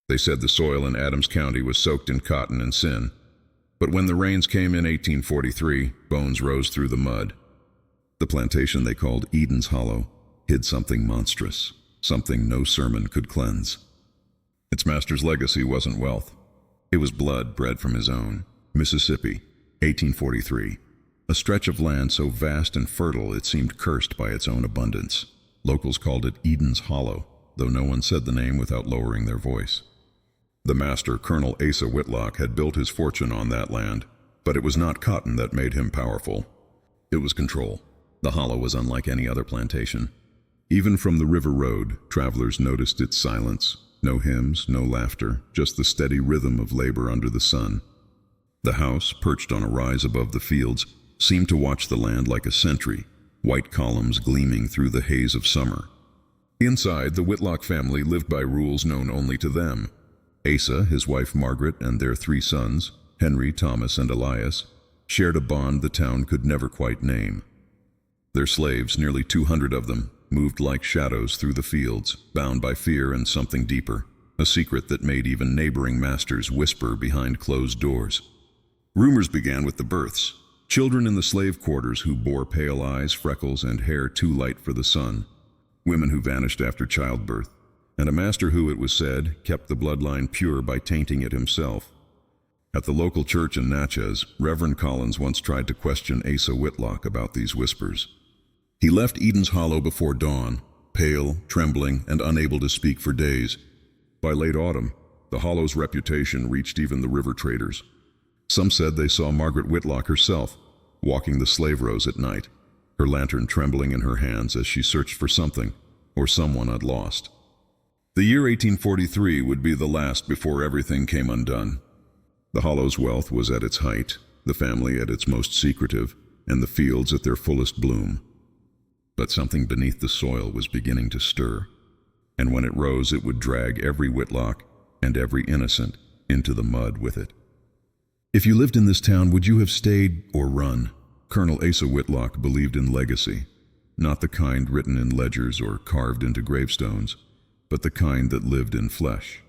They said the soil in Adams County was soaked in cotton and sin. But when the rains came in 1843, bones rose through the mud. The plantation they called Eden's Hollow hid something monstrous, something no sermon could cleanse. Its master's legacy wasn't wealth. It was blood bred from his own. Mississippi, 1843. A stretch of land so vast and fertile it seemed cursed by its own abundance. Locals called it Eden's Hollow, though no one said the name without lowering their voice. The master, Colonel Asa Whitlock, had built his fortune on that land, but it was not cotton that made him powerful. It was control. The hollow was unlike any other plantation. Even from the river road, travelers noticed its silence. No hymns, no laughter, just the steady rhythm of labor under the sun. The house, perched on a rise above the fields, seemed to watch the land like a sentry, white columns gleaming through the haze of summer. Inside, the Whitlock family lived by rules known only to them. Asa, his wife Margaret, and their 3 sons, Henry, Thomas, and Elias, shared a bond the town could never quite name. Their slaves, nearly 200 of them, moved like shadows through the fields, bound by fear and something deeper, a secret that made even neighboring masters whisper behind closed doors. Rumors began with the births. Children in the slave quarters who bore pale eyes, freckles, and hair too light for the sun. Women who vanished after childbirth. And a master who, it was said, kept the bloodline pure by tainting it himself. At the local church in Natchez, Reverend Collins once tried to question Asa Whitlock about these whispers. He left Eden's Hollow before dawn, pale, trembling, and unable to speak for days. By late autumn, the hollow's reputation reached even the river traders. Some said they saw Margaret Whitlock herself, walking the slave rows at night, her lantern trembling in her hands as she searched for something, or someone I'd lost. The year 1843 would be the last before everything came undone. The hollow's wealth was at its height, the family at its most secretive, and the fields at their fullest bloom. But something beneath the soil was beginning to stir, and when it rose it would drag every Whitlock and every innocent into the mud with it. If you lived in this town, would you have stayed or run? Colonel Asa Whitlock believed in legacy, not the kind written in ledgers or carved into gravestones, but the kind that lived in flesh.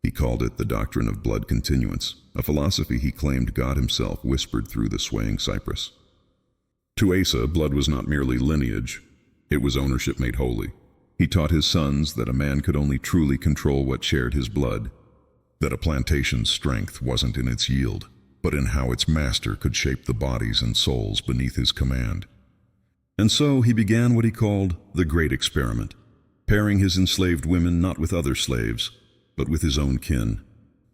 He called it the Doctrine of Blood Continuance, a philosophy he claimed God himself whispered through the swaying cypress. To Asa, blood was not merely lineage, it was ownership made holy. He taught his sons that a man could only truly control what shared his blood, that a plantation's strength wasn't in its yield, but in how its master could shape the bodies and souls beneath his command. And so he began what he called the Great Experiment, pairing his enslaved women not with other slaves, but with his own kin.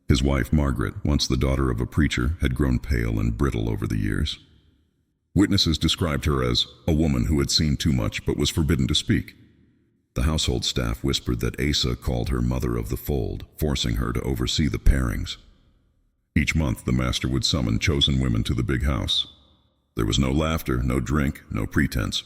His wife, Margaret, once the daughter of a preacher, had grown pale and brittle over the years. Witnesses described her as a woman who had seen too much but was forbidden to speak. The household staff whispered that Asa called her mother of the fold, forcing her to oversee the pairings. Each month, the master would summon chosen women to the big house. There was no laughter, no drink, no pretense.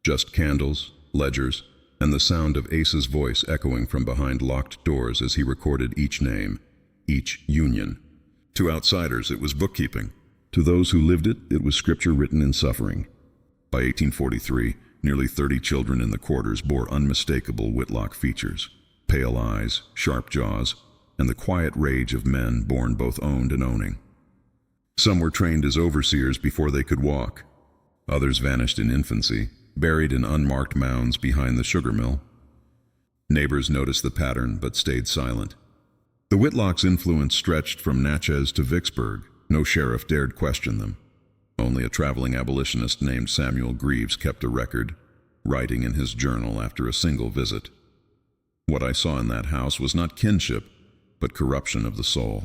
Just candles, ledgers, and the sound of Asa's voice echoing from behind locked doors as he recorded each name, each union. To outsiders, it was bookkeeping. To those who lived it, it was scripture written in suffering. By 1843, nearly 30 children in the quarters bore unmistakable Whitlock features: pale eyes, sharp jaws, and the quiet rage of men born both owned and owning. Some were trained as overseers before they could walk. Others vanished in infancy, buried in unmarked mounds behind the sugar mill. Neighbors noticed the pattern but stayed silent. The Whitlocks' influence stretched from Natchez to Vicksburg. No sheriff dared question them. Only a traveling abolitionist named Samuel Greaves kept a record, writing in his journal after a single visit. What I saw in that house was not kinship, but corruption of the soul.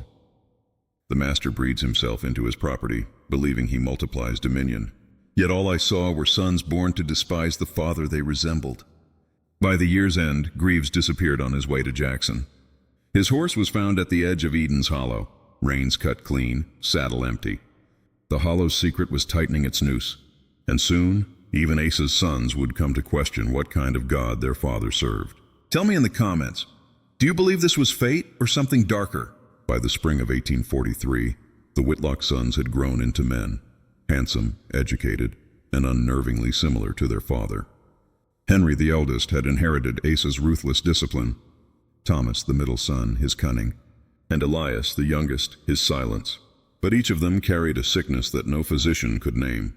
The master breeds himself into his property, believing he multiplies dominion. Yet all I saw were sons born to despise the father they resembled. By the year's end, Greaves disappeared on his way to Jackson. His horse was found at the edge of Eden's Hollow, reins cut clean, saddle empty. The hollow's secret was tightening its noose, and soon, even Asa's sons would come to question what kind of God their father served. Tell me in the comments, do you believe this was fate or something darker? By the spring of 1843, the Whitlock sons had grown into men, handsome, educated, and unnervingly similar to their father. Henry, the eldest, had inherited Asa's ruthless discipline. Thomas, the middle son, his cunning, and Elias, the youngest, his silence. But each of them carried a sickness that no physician could name,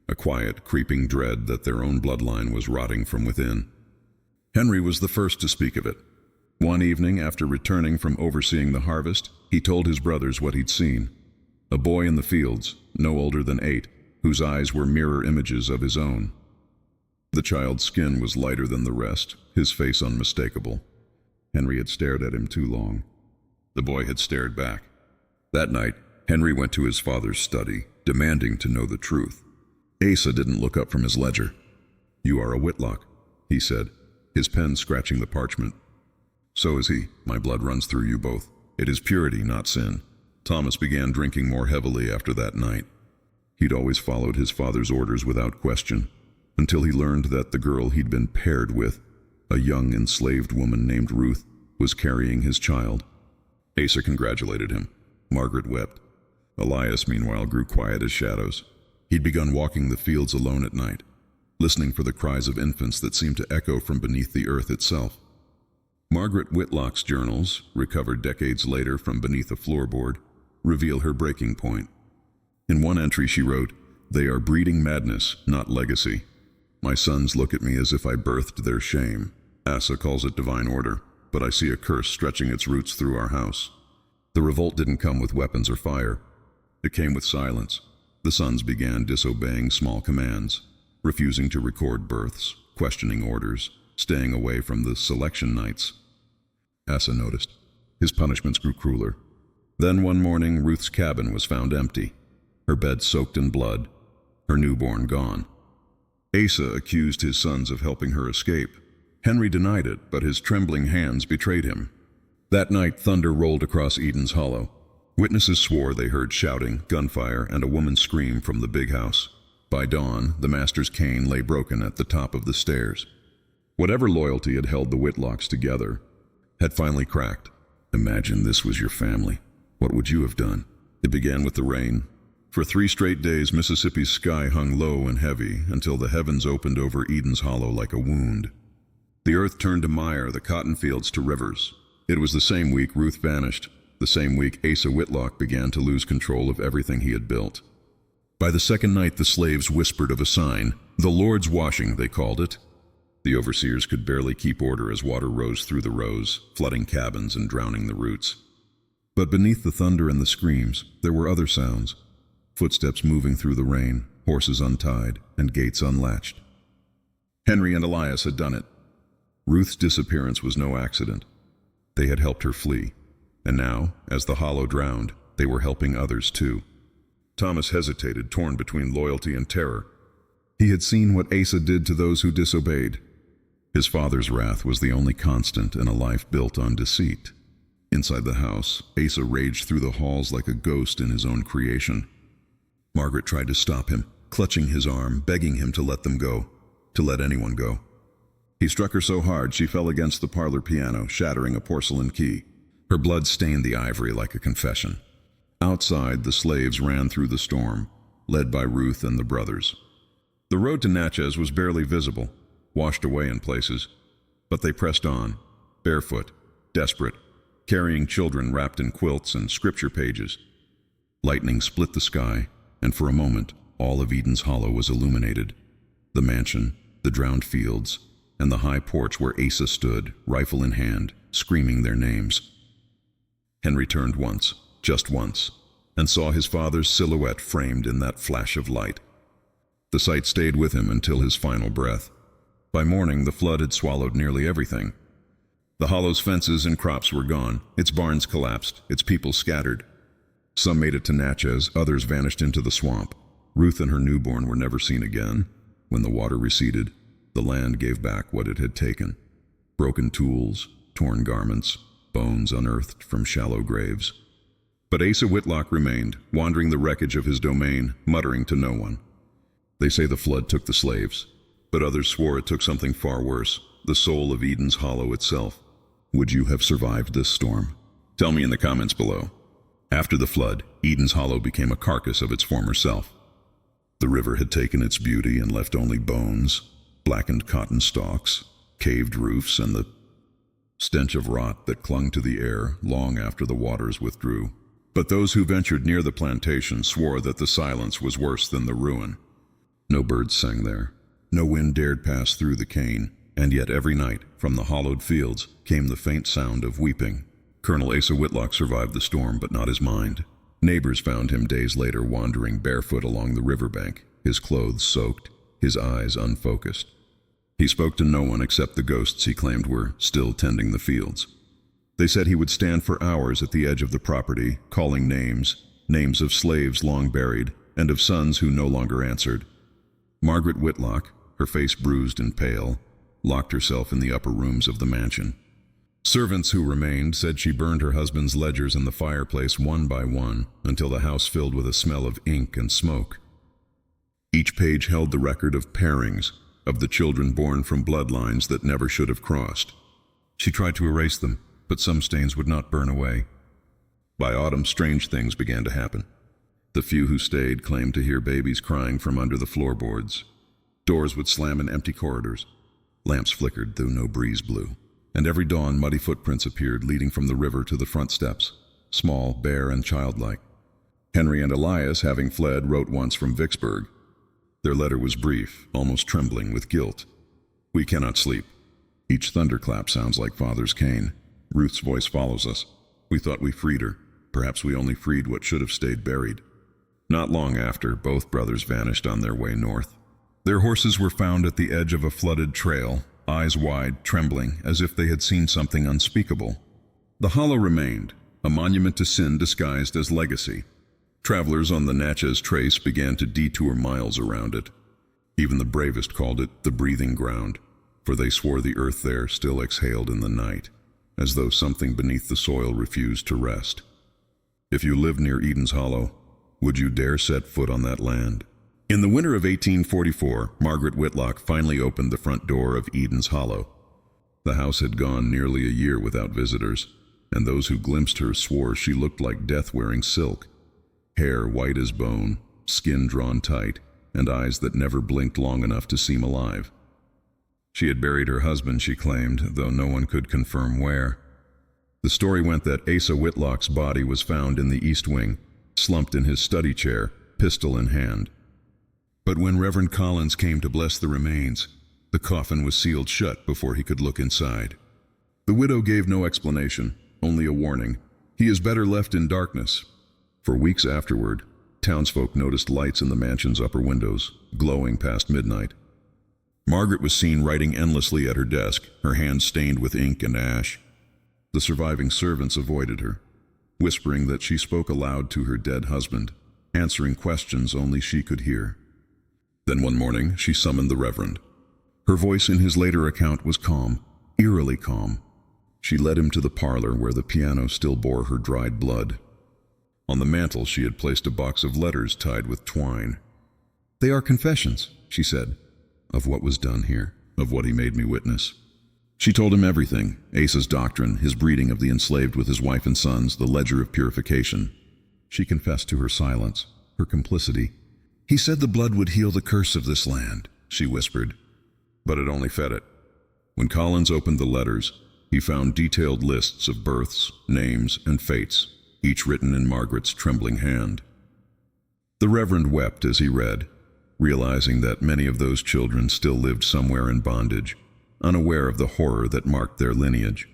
a quiet, creeping dread that their own bloodline was rotting from within. Henry was the first to speak of it. One evening, after returning from overseeing the harvest, he told his brothers what he'd seen. A boy in the fields, no older than 8, whose eyes were mirror images of his own. The child's skin was lighter than the rest, his face unmistakable. Henry had stared at him too long. The boy had stared back. That night, Henry went to his father's study, demanding to know the truth. Asa didn't look up from his ledger. "You are a Whitlock," he said, his pen scratching the parchment. "So is he. My blood runs through you both. It is purity, not sin." Thomas began drinking more heavily after that night. He'd always followed his father's orders without question, until he learned that the girl he'd been paired with, a young enslaved woman named Ruth, was carrying his child. Asa congratulated him. Margaret wept. Elias, meanwhile, grew quiet as shadows. He'd begun walking the fields alone at night, listening for the cries of infants that seemed to echo from beneath the earth itself. Margaret Whitlock's journals, recovered decades later from beneath a floorboard, reveal her breaking point. In one entry she wrote, "They are breeding madness, not legacy. My sons look at me as if I birthed their shame. Asa calls it divine order, but I see a curse stretching its roots through our house." The revolt didn't come with weapons or fire. It came with silence. The sons began disobeying small commands, refusing to record births, questioning orders, staying away from the selection nights. Asa noticed. His punishments grew crueler. Then one morning, Ruth's cabin was found empty, her bed soaked in blood, her newborn gone. Asa accused his sons of helping her escape. Henry denied it, but his trembling hands betrayed him. That night, thunder rolled across Eden's Hollow. Witnesses swore they heard shouting, gunfire, and a woman scream from the big house. By dawn, the master's cane lay broken at the top of the stairs. Whatever loyalty had held the Whitlocks together had finally cracked. Imagine this was your family. What would you have done? It began with the rain. For 3 straight days, Mississippi's sky hung low and heavy until the heavens opened over Eden's Hollow like a wound. The earth turned to mire, the cotton fields to rivers. It was the same week Ruth vanished, the same week Asa Whitlock began to lose control of everything he had built. By the second night, the slaves whispered of a sign. The Lord's washing, they called it. The overseers could barely keep order as water rose through the rows, flooding cabins and drowning the roots. But beneath the thunder and the screams, there were other sounds. Footsteps moving through the rain, horses untied, and gates unlatched. Henry and Elias had done it. Ruth's disappearance was no accident. They had helped her flee, and now, as the hollow drowned, they were helping others too. Thomas hesitated, torn between loyalty and terror. He had seen what Asa did to those who disobeyed. His father's wrath was the only constant in a life built on deceit. Inside the house, Asa raged through the halls like a ghost in his own creation. Margaret tried to stop him, clutching his arm, begging him to let them go, to let anyone go. He struck her so hard she fell against the parlor piano, shattering a porcelain key. Her blood stained the ivory like a confession. Outside, the slaves ran through the storm, led by Ruth and the brothers. The road to Natchez was barely visible, washed away in places, but they pressed on, barefoot, desperate, carrying children wrapped in quilts and scripture pages. Lightning split the sky, and for a moment, all of Eden's Hollow was illuminated. The mansion, the drowned fields, and the high porch where Asa stood, rifle in hand, screaming their names. Henry turned once, just once, and saw his father's silhouette framed in that flash of light. The sight stayed with him until his final breath. By morning, the flood had swallowed nearly everything. The hollow's fences and crops were gone, its barns collapsed, its people scattered. Some made it to Natchez, others vanished into the swamp. Ruth and her newborn were never seen again. When the water receded, the land gave back what it had taken. Broken tools, torn garments, bones unearthed from shallow graves. But Asa Whitlock remained, wandering the wreckage of his domain, muttering to no one. They say the flood took the slaves, but others swore it took something far worse, the soul of Eden's Hollow itself. Would you have survived this storm? Tell me in the comments below. After the flood, Eden's Hollow became a carcass of its former self. The river had taken its beauty and left only bones, blackened cotton stalks, caved roofs, and the stench of rot that clung to the air long after the waters withdrew. But those who ventured near the plantation swore that the silence was worse than the ruin. No birds sang there. No wind dared pass through the cane, and yet every night, from the hollowed fields, came the faint sound of weeping. Colonel Asa Whitlock survived the storm, but not his mind. Neighbors found him days later wandering barefoot along the riverbank, his clothes soaked, his eyes unfocused. He spoke to no one except the ghosts he claimed were still tending the fields. They said he would stand for hours at the edge of the property, calling names of slaves long buried, and of sons who no longer answered. Margaret Whitlock, her face bruised and pale, locked herself in the upper rooms of the mansion. Servants who remained said she burned her husband's ledgers in the fireplace one by one until the house filled with a smell of ink and smoke. Each page held the record of pairings, of the children born from bloodlines that never should have crossed. She tried to erase them, but some stains would not burn away. By autumn, strange things began to happen. The few who stayed claimed to hear babies crying from under the floorboards. Doors would slam in empty corridors. Lamps flickered, though no breeze blew. And every dawn, muddy footprints appeared, leading from the river to the front steps, small, bare, and childlike. Henry and Elias, having fled, wrote once from Vicksburg. Their letter was brief, almost trembling with guilt. "We cannot sleep. Each thunderclap sounds like Father's cane. Ruth's voice follows us. We thought we freed her. Perhaps we only freed what should have stayed buried." Not long after, both brothers vanished on their way north. Their horses were found at the edge of a flooded trail, eyes wide, trembling, as if they had seen something unspeakable. The hollow remained, a monument to sin disguised as legacy. Travelers on the Natchez Trace began to detour miles around it. Even the bravest called it the breathing ground, for they swore the earth there still exhaled in the night, as though something beneath the soil refused to rest. If you lived near Eden's Hollow, would you dare set foot on that land? In the winter of 1844, Margaret Whitlock finally opened the front door of Eden's Hollow. The house had gone nearly a year without visitors, and those who glimpsed her swore she looked like death wearing silk. Hair white as bone, skin drawn tight, and eyes that never blinked long enough to seem alive. She had buried her husband, she claimed, though no one could confirm where. The story went that Asa Whitlock's body was found in the East Wing, slumped in his study chair, pistol in hand. But when Reverend Collins came to bless the remains, the coffin was sealed shut before he could look inside. The widow gave no explanation, only a warning. "He is better left in darkness." For weeks afterward, townsfolk noticed lights in the mansion's upper windows, glowing past midnight. Margaret was seen writing endlessly at her desk, her hands stained with ink and ash. The surviving servants avoided her, whispering that she spoke aloud to her dead husband, answering questions only she could hear. Then one morning, she summoned the Reverend. Her voice in his later account was calm, eerily calm. She led him to the parlor where the piano still bore her dried blood. On the mantel, she had placed a box of letters tied with twine. "They are confessions," she said, "of what was done here, of what he made me witness." She told him everything, Asa's doctrine, his breeding of the enslaved with his wife and sons, the ledger of purification. She confessed to her silence, her complicity. "He said the blood would heal the curse of this land," she whispered. But it only fed it. When Collins opened the letters, he found detailed lists of births, names, and fates, each written in Margaret's trembling hand. The Reverend wept as he read, realizing that many of those children still lived somewhere in bondage, unaware of the horror that marked their lineage.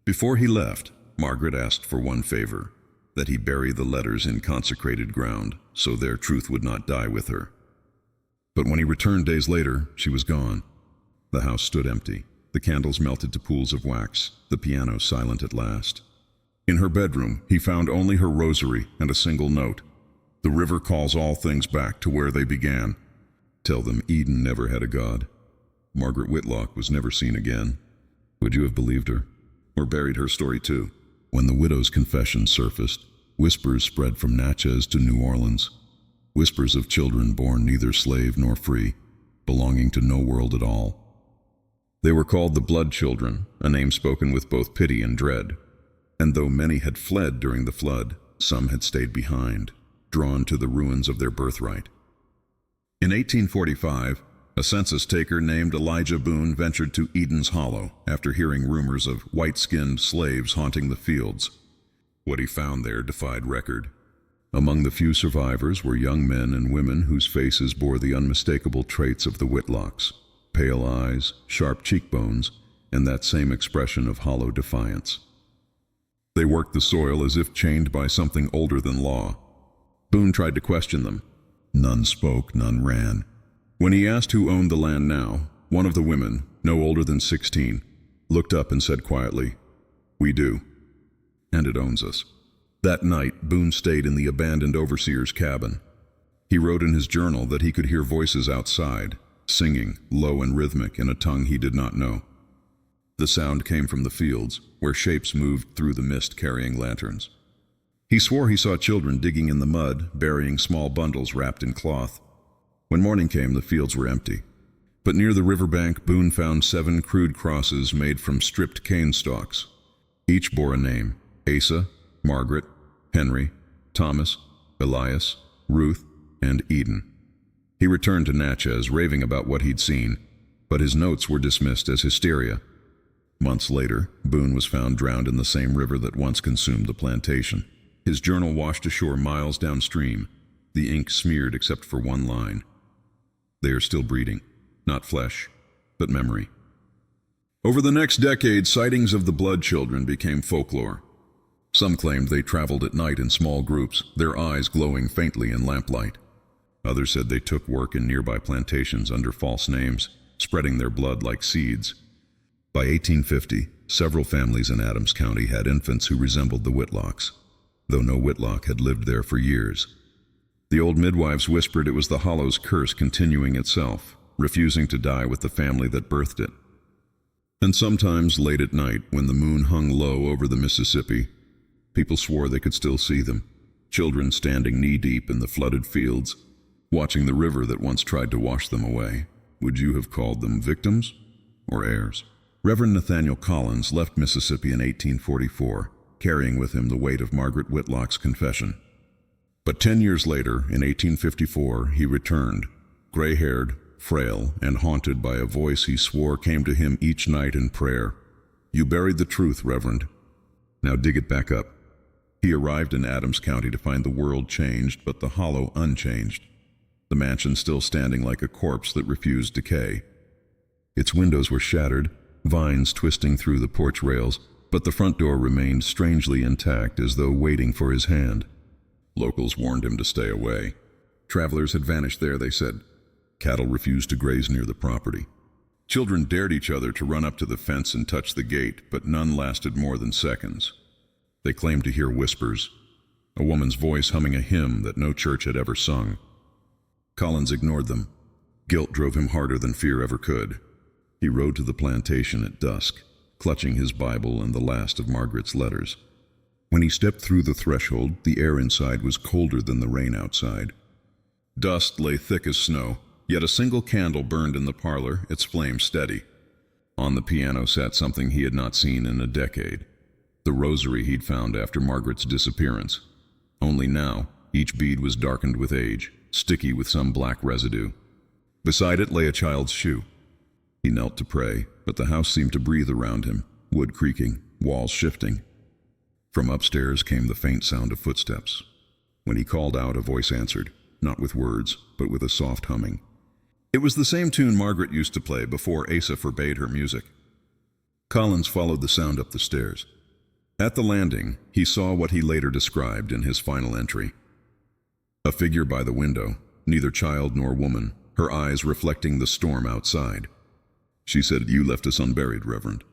Before he left, Margaret asked for one favor, that he bury the letters in consecrated ground, so their truth would not die with her. But when he returned days later, she was gone. The house stood empty, the candles melted to pools of wax, the piano silent at last. In her bedroom, he found only her rosary and a single note. "The river calls all things back to where they began. Tell them Eden never had a god." Margaret Whitlock was never seen again. Would you have believed her? Or buried her story too? When the widow's confession surfaced, whispers spread from Natchez to New Orleans. Whispers of children born neither slave nor free, belonging to no world at all. They were called the Blood Children, a name spoken with both pity and dread. And though many had fled during the flood, some had stayed behind, drawn to the ruins of their birthright. In 1845, A census taker named Elijah Boone ventured to Eden's Hollow after hearing rumors of white-skinned slaves haunting the fields. What he found there defied record. Among the few survivors were young men and women whose faces bore the unmistakable traits of the Whitlocks: pale eyes, sharp cheekbones, and that same expression of hollow defiance. They worked the soil as if chained by something older than law. Boone tried to question them. None spoke, none ran. When he asked who owned the land now, one of the women, no older than 16, looked up and said quietly, "We do. And it owns us." That night, Boone stayed in the abandoned overseer's cabin. He wrote in his journal that he could hear voices outside, singing, low and rhythmic, in a tongue he did not know. The sound came from the fields, where shapes moved through the mist carrying lanterns. He swore he saw children digging in the mud, burying small bundles wrapped in cloth. When morning came, the fields were empty. But near the riverbank, Boone found 7 crude crosses made from stripped cane stalks. Each bore a name: Asa, Margaret, Henry, Thomas, Elias, Ruth, and Eden. He returned to Natchez, raving about what he'd seen, but his notes were dismissed as hysteria. Months later, Boone was found drowned in the same river that once consumed the plantation. His journal washed ashore miles downstream, the ink smeared except for one line: "They are still breeding, not flesh, but memory." Over the next decade, sightings of the Blood Children became folklore. Some claimed they traveled at night in small groups, their eyes glowing faintly in lamplight. Others said they took work in nearby plantations under false names, spreading their blood like seeds. By 1850, several families in Adams County had infants who resembled the Whitlocks, though no Whitlock had lived there for years. The old midwives whispered it was the Hollow's curse continuing itself, refusing to die with the family that birthed it. And sometimes, late at night, when the moon hung low over the Mississippi, people swore they could still see them, children standing knee-deep in the flooded fields, watching the river that once tried to wash them away. Would you have called them victims or heirs? Reverend Nathaniel Collins left Mississippi in 1844, carrying with him the weight of Margaret Whitlock's confession. But 10 years later, in 1854, he returned, gray-haired, frail, and haunted by a voice he swore came to him each night in prayer: "You buried the truth, Reverend. Now dig it back up." He arrived in Adams County to find the world changed, but the Hollow unchanged. The mansion still standing like a corpse that refused decay. Its windows were shattered, vines twisting through the porch rails, but the front door remained strangely intact, as though waiting for his hand. Locals warned him to stay away. Travelers had vanished there, they said. Cattle refused to graze near the property. Children dared each other to run up to the fence and touch the gate, but none lasted more than seconds. They claimed to hear whispers, a woman's voice humming a hymn that no church had ever sung. Collins ignored them. Guilt drove him harder than fear ever could. He rode to the plantation at dusk, clutching his Bible and the last of Margaret's letters. When he stepped through the threshold, the air inside was colder than the rain outside. Dust lay thick as snow, yet a single candle burned in the parlor, its flame steady. On the piano sat something he had not seen in a decade: the rosary he'd found after Margaret's disappearance. Only now, each bead was darkened with age, sticky with some black residue. Beside it lay a child's shoe. He knelt to pray, but the house seemed to breathe around him, wood creaking, walls shifting. From upstairs came the faint sound of footsteps. When he called out, a voice answered, not with words, but with a soft humming. It was the same tune Margaret used to play before Asa forbade her music. Collins followed the sound up the stairs. At the landing, he saw what he later described in his final entry: a figure by the window, neither child nor woman, her eyes reflecting the storm outside. She said, "You left us unburied, Reverend."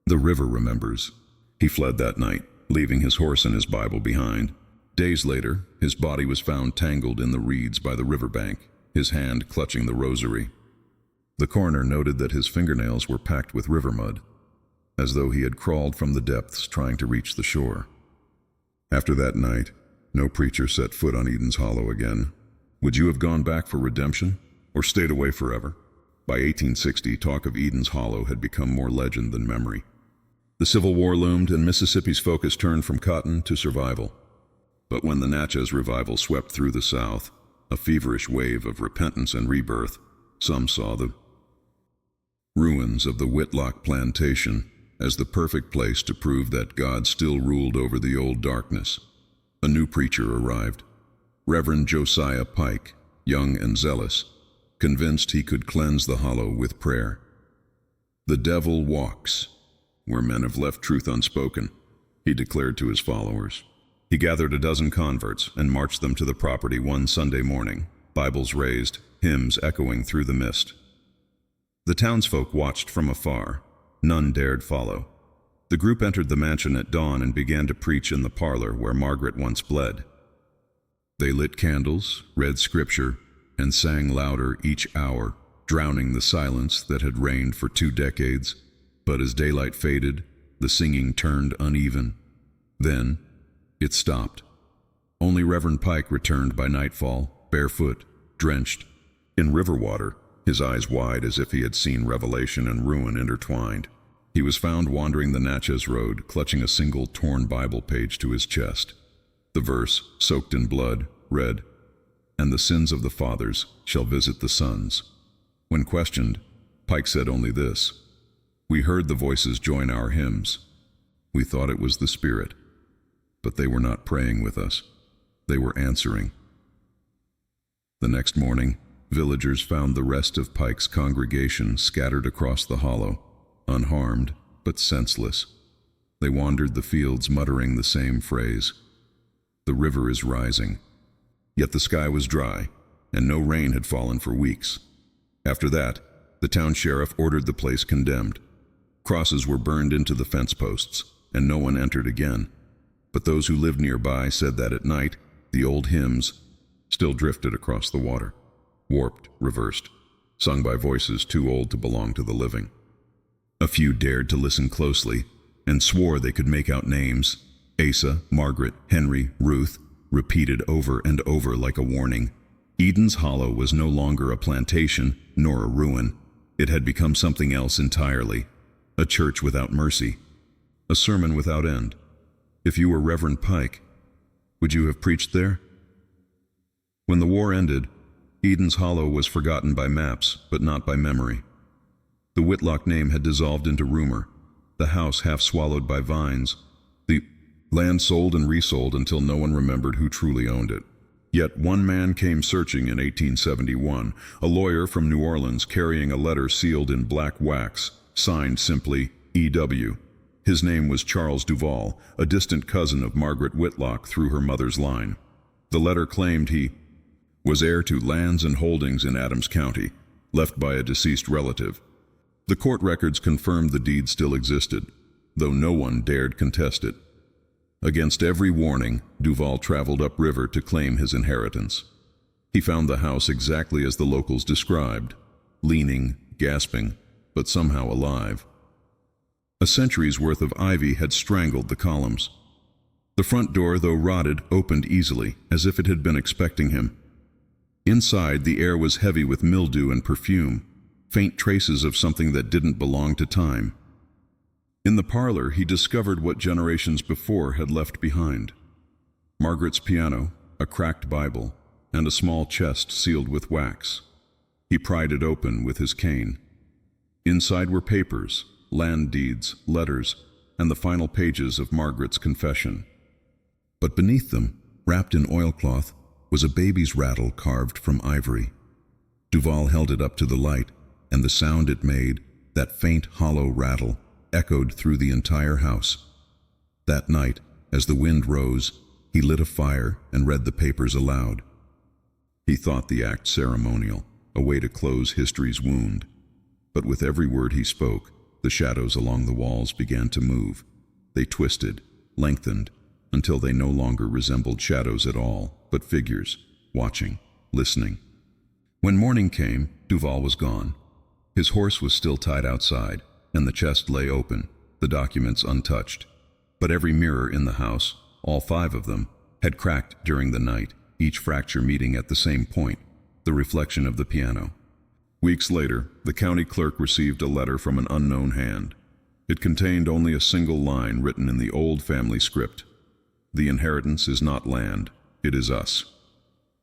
The river remembers. He fled that night, leaving his horse and his Bible behind. Days later, his body was found tangled in the reeds by the riverbank, his hand clutching the rosary. The coroner noted that his fingernails were packed with river mud, as though he had crawled from the depths trying to reach the shore. After that night, no preacher set foot on Eden's Hollow again. Would you have gone back for redemption, or stayed away forever? By 1860, talk of Eden's Hollow had become more legend than memory. The Civil War loomed, and Mississippi's focus turned from cotton to survival. But when the Natchez revival swept through the South, a feverish wave of repentance and rebirth, some saw the ruins of the Whitlock Plantation as the perfect place to prove that God still ruled over the old darkness. A new preacher arrived, Reverend Josiah Pike, young and zealous, convinced he could cleanse the hollow with prayer. "The devil walks where men have left truth unspoken," he declared to his followers. He gathered a dozen converts and marched them to the property one Sunday morning, Bibles raised, hymns echoing through the mist. The townsfolk watched from afar. None dared follow. The group entered the mansion at dawn and began to preach in the parlor where Margaret once bled. They lit candles, read scripture, and sang louder each hour, drowning the silence that had reigned for 2 decades. But as daylight faded, the singing turned uneven. Then, it stopped. Only Reverend Pike returned by nightfall, barefoot, drenched in river water, his eyes wide as if he had seen revelation and ruin intertwined. He was found wandering the Natchez Road, clutching a single torn Bible page to his chest. The verse, soaked in blood, read, "And the sins of the fathers shall visit the sons." When questioned, Pike said only this: "We heard the voices join our hymns. We thought it was the Spirit. But they were not praying with us. They were answering." The next morning, villagers found the rest of Pike's congregation scattered across the hollow, unharmed but senseless. They wandered the fields muttering the same phrase: "The river is rising." Yet the sky was dry, and no rain had fallen for weeks. After that, the town sheriff ordered the place condemned. Crosses were burned into the fence posts, and no one entered again. But those who lived nearby said that at night, the old hymns still drifted across the water, warped, reversed, sung by voices too old to belong to the living. A few dared to listen closely, and swore they could make out names: Asa, Margaret, Henry, Ruth, repeated over and over like a warning. Eden's Hollow was no longer a plantation, nor a ruin. It had become something else entirely: a church without mercy, a sermon without end. If you were Reverend Pike, would you have preached there? When the war ended, Eden's Hollow was forgotten by maps, but not by memory. The Whitlock name had dissolved into rumor, the house half swallowed by vines, the land sold and resold until no one remembered who truly owned it. Yet one man came searching in 1871, a lawyer from New Orleans carrying a letter sealed in black wax, signed simply E.W. His name was Charles Duval, a distant cousin of Margaret Whitlock through her mother's line. The letter claimed he was heir to lands and holdings in Adams County, left by a deceased relative. The court records confirmed the deed still existed, though no one dared contest it. Against every warning, Duval traveled upriver to claim his inheritance. He found the house exactly as the locals described: leaning, gasping, but somehow alive. A century's worth of ivy had strangled the columns. The front door, though rotted, opened easily, as if it had been expecting him. Inside, the air was heavy with mildew and perfume, faint traces of something that didn't belong to time. In the parlor, he discovered what generations before had left behind: Margaret's piano, a cracked Bible, and a small chest sealed with wax. He pried it open with his cane. Inside were papers, land deeds, letters, and the final pages of Margaret's confession. But beneath them, wrapped in oilcloth, was a baby's rattle carved from ivory. Duval held it up to the light, and the sound it made, that faint, hollow rattle, echoed through the entire house. That night, as the wind rose, he lit a fire and read the papers aloud. He thought the act ceremonial, a way to close history's wound. But with every word he spoke, the shadows along the walls began to move. They twisted, lengthened, until they no longer resembled shadows at all, but figures, watching, listening. When morning came, Duval was gone. His horse was still tied outside, and the chest lay open, the documents untouched. But every mirror in the house, all 5 of them, had cracked during the night, each fracture meeting at the same point, the reflection of the piano. Weeks later, the county clerk received a letter from an unknown hand. It contained only a single line written in the old family script: "The inheritance is not land, it is us."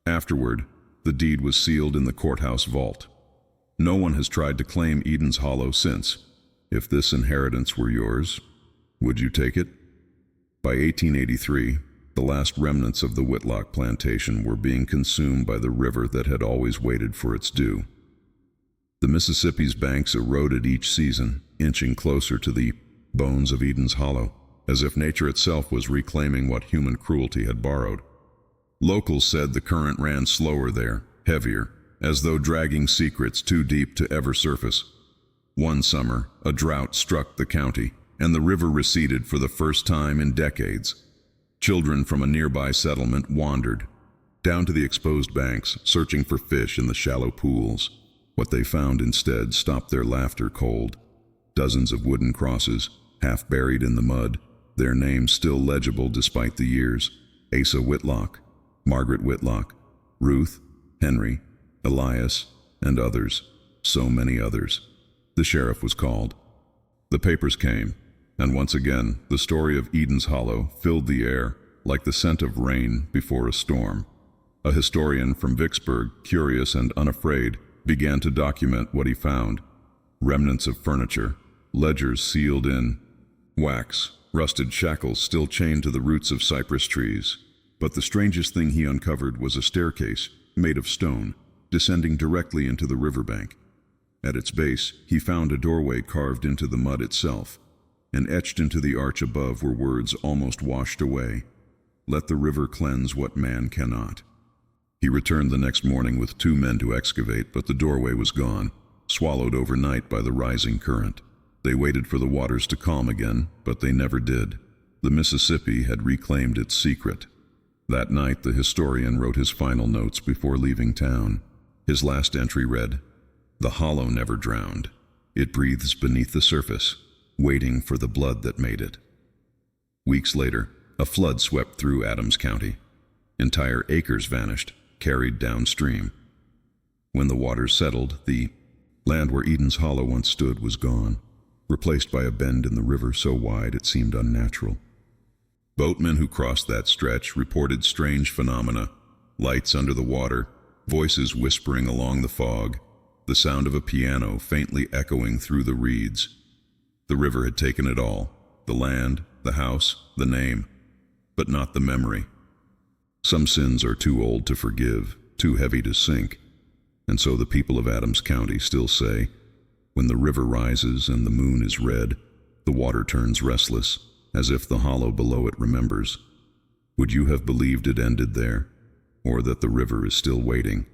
Afterward, the deed was sealed in the courthouse vault. No one has tried to claim Eden's Hollow since. If this inheritance were yours, would you take it? By 1883, the last remnants of the Whitlock plantation were being consumed by the river that had always waited for its due. The Mississippi's banks eroded each season, inching closer to the bones of Eden's Hollow, as if nature itself was reclaiming what human cruelty had borrowed. Locals said the current ran slower there, heavier, as though dragging secrets too deep to ever surface. One summer, a drought struck the county, and the river receded for the first time in decades. Children from a nearby settlement wandered down to the exposed banks, searching for fish in the shallow pools. What they found instead stopped their laughter cold. Dozens of wooden crosses, half buried in the mud, their names still legible despite the years. Asa Whitlock, Margaret Whitlock, Ruth, Henry, Elias, and others, so many others. The sheriff was called. The papers came, and once again the story of Eden's Hollow filled the air like the scent of rain before a storm. A historian from Vicksburg, curious and unafraid, began to document what he found. Remnants of furniture, ledgers sealed in wax, rusted shackles still chained to the roots of cypress trees. But the strangest thing he uncovered was a staircase made of stone, descending directly into the riverbank. At its base, he found a doorway carved into the mud itself, and etched into the arch above were words almost washed away. "Let the river cleanse what man cannot." He returned the next morning with 2 men to excavate, but the doorway was gone, swallowed overnight by the rising current. They waited for the waters to calm again, but they never did. The Mississippi had reclaimed its secret. That night, the historian wrote his final notes before leaving town. His last entry read, "The hollow never drowned. It breathes beneath the surface, waiting for the blood that made it." Weeks later, a flood swept through Adams County. Entire acres vanished, carried downstream. When the waters settled, the land where Eden's Hollow once stood was gone, replaced by a bend in the river so wide it seemed unnatural. Boatmen who crossed that stretch reported strange phenomena: lights under the water, voices whispering along the fog, the sound of a piano faintly echoing through the reeds. The river had taken it all: the land, the house, the name, but not the memory. Some sins are too old to forgive, too heavy to sink, and so the people of Adams County still say, when the river rises and the moon is red, the water turns restless, as if the hollow below it remembers. Would you have believed it ended there, or that the river is still waiting?